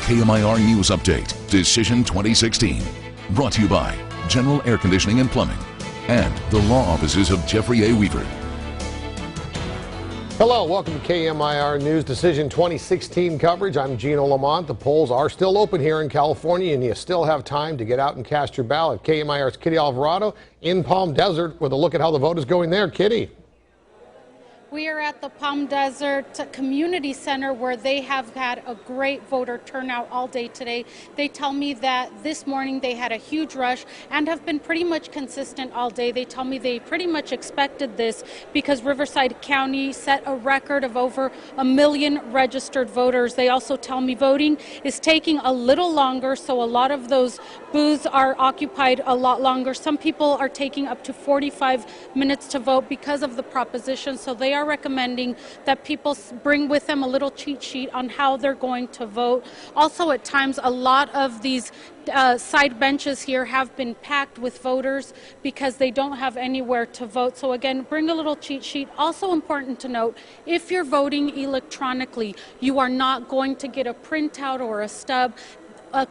KMIR News Update, Decision 2016. Brought to you by General Air Conditioning and Plumbing and the law offices of Jeffrey A. Weaver. Hello, welcome to KMIR News Decision 2016 coverage. I'm Gino Lamont. The polls are still open here in California, and you still have time to get out and cast your ballot. KMIR's Kitty Alvarado in Palm Desert with a look at how the vote is going there. Kitty. We are at the Palm Desert Community Center, where they have had a great voter turnout all day today. They tell me that this morning they had a huge rush and have been pretty much consistent all day. They tell me they pretty much expected this because Riverside County set a record of over 1 million registered voters. They also tell me voting is taking a little longer, so a lot of those booths are occupied a lot longer. Some people are taking up to 45 minutes to vote because of the proposition, so they are recommending that people bring with them a little cheat sheet on how they're going to vote. Also, at times, a lot of these side benches here have been packed with voters because they don't have anywhere to vote. So again, bring a little cheat sheet. Also important to note, if you're voting electronically, you are not going to get a printout or a stub.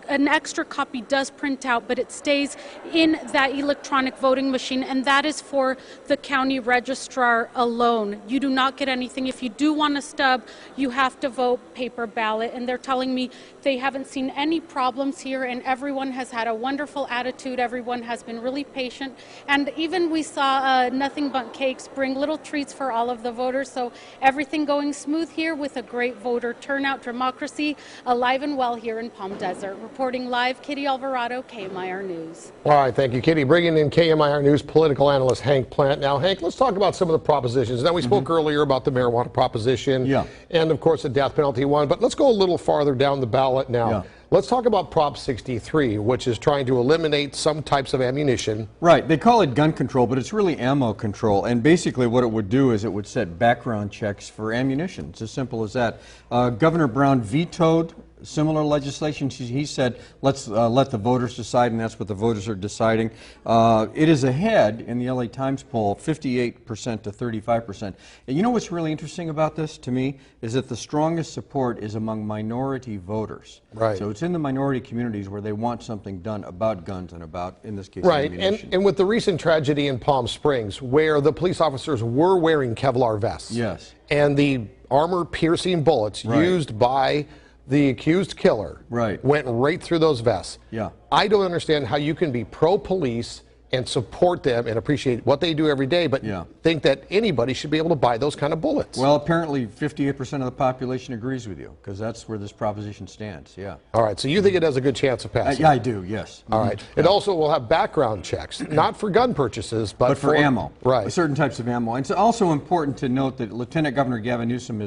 An extra copy does print out, but it stays in that electronic voting machine, and that is for the county registrar alone. You do not get anything. If you do want a stub, you have to vote paper ballot, and they're telling me they haven't seen any problems here, and everyone has had a wonderful attitude. Everyone has been really patient, and even we saw Nothing But Cakes bring little treats for all of the voters, so everything going smooth here with a great voter turnout. Democracy alive and well here in Palm Desert. Reporting live, Kitty Alvarado, KMIR News. All right, thank you, Kitty. Bringing in KMIR News political analyst Hank Plant. Now, Hank, let's talk about some of the propositions. Now, we spoke earlier about the marijuana proposition and, of course, the death penalty one, but let's go a little farther down the ballot now. Let's talk about Prop 63, which is trying to eliminate some types of ammunition. Right. They call it gun control, but it's really ammo control. And basically what it would do is it would set background checks for ammunition. It's as simple as that. Governor Brown vetoed similar legislation. He said, let's let the voters decide, and that's what the voters are deciding. It is ahead in the LA Times poll, 58% to 35%. And you know what's really interesting about this to me is that the strongest support is among minority voters. Right. So it's in the minority communities where they want something done about guns and about, in this case, right. ammunition. And with the recent tragedy in Palm Springs, where the police officers were wearing Kevlar vests. Yes. And the armor-piercing bullets used by the accused killer went right through those vests. Yeah. I don't understand how you can be pro-police and support them and appreciate what they do every day, but think that anybody should be able to buy those kind of bullets. Well, apparently 58% of the population agrees with you, because that's where this proposition stands, All right, so you think it has a good chance of passing? Yeah, I do, yes. All right. It also will have background checks, not for gun purchases, but for ammo. Right. Certain types of ammo. And it's also important to note that Lieutenant Governor Gavin Newsom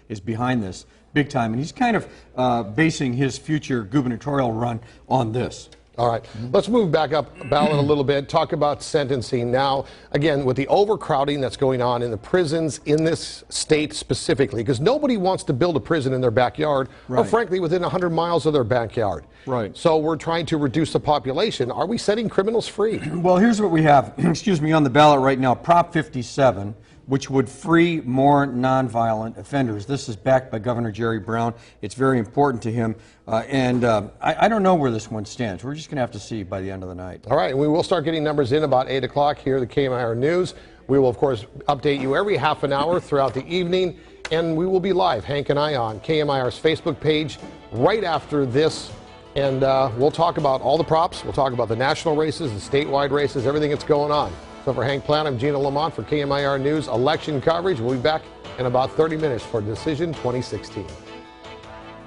is behind this big time, and he's kind of basing his future gubernatorial run on this. All right, let's move back up ballot a little bit, talk about sentencing. Now, again, with the overcrowding that's going on in the prisons in this state specifically, because nobody wants to build a prison in their backyard, or frankly, within 100 miles of their backyard. Right. So we're trying to reduce the population. Are we setting criminals free? Well, here's what we have, excuse me, on the ballot right now, Prop 57, which would free more nonviolent offenders. This is backed by Governor Jerry Brown. It's very important to him. I don't know where this one stands. We're just going to have to see by the end of the night. All right, and we will start getting numbers in about 8 o'clock here at the KMIR News. We will, of course, update you every half an hour throughout the evening, and we will be live, Hank and I, on KMIR's Facebook page right after this. And we'll talk about all the props. We'll talk about the national races, the statewide races, everything that's going on. So for Hank Plant, I'm Gino Lamont for KMIR News election coverage. We'll be back in about 30 minutes for Decision 2016.